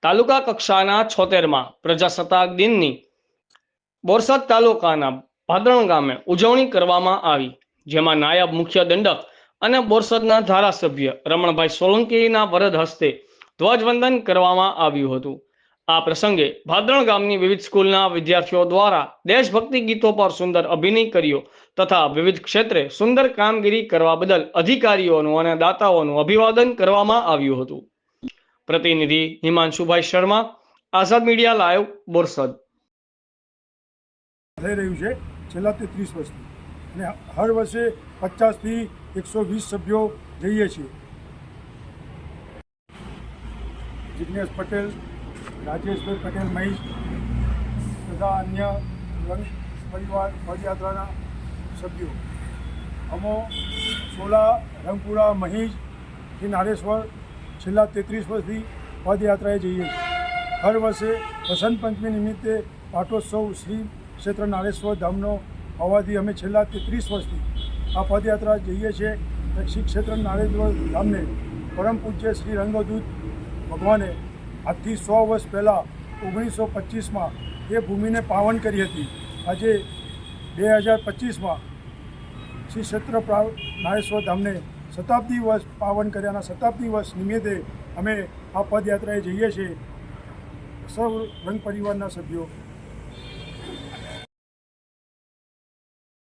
તાલુકા કક્ષાના 76મા પ્રજાસત્તાક દિનની બોરસદ તાલુકાના ભાદરણ ગામે ઉજવણી કરવામાં આવી, જેમાં નાયબ મુખ્ય દંડક અને બોરસદના ધારાસભ્ય રમણભાઈ સોલંકીના વરદ હસ્તે ધ્વજવંદન કરવામાં આવ્યું હતું। આ પ્રસંગે ભાદરણ ગામની વિવિધ સ્કૂલના વિદ્યાર્થીઓ દ્વારા દેશભક્તિ ગીતો પર સુંદર અભિનય કર્યો તથા વિવિધ ક્ષેત્રે સુંદર કામગીરી કરવા બદલ અધિકારીઓનું અને દાતાઓનું અભિવાદન કરવામાં આવ્યું હતું। પ્રતિનિધિ હિમાંશુભાઈ શર્મા, આઝાદ મીડિયા લાઈવ, બોરસદ। થઈ રહ્યું છે છેલ્લા 33 વર્ષથી અને હર વર્ષે 50 થી 120 સભ્યો જઈએ છીએ। જિગ્નેશ પટેલ, રાજેશભાઈ પટેલ મહેશ તથા અન્ય રંગ પરિવાર પદયાત્રાના સભ્યો અમો સોલા રંગપુરા મહીજથી નારેશ્વર છેલ્લા 33 વર્ષથી પદયાત્રાએ જઈએ છીએ। હર વર્ષે વસંત પંચમી નિમિત્તે પાટોત્સવ શ્રી ક્ષેત્ર નારેશ્વર ધામનો હોવાથી અમે છેલ્લા 33 વર્ષથી આ પદયાત્રા જઈએ છીએ। શ્રી ક્ષેત્ર નારેશ્વર ધામને પરમ પૂજ્ય શ્રી રંગદૂત ભગવાને આજથી 100 વર્ષ પહેલાં 1925માં એ ભૂમિને પાવન કરી હતી। આજે 2025માં શ્રી ક્ષેત્ર નારેશ્વર ધામને શતાબ્દી વર્ષ પાવન કર્યાના શતાબ્દી વર્ષ નિમિત્તે અમે આ પદયાત્રાએ જઈએ છીએ। સૌ રંગ પરિવારના સભ્યો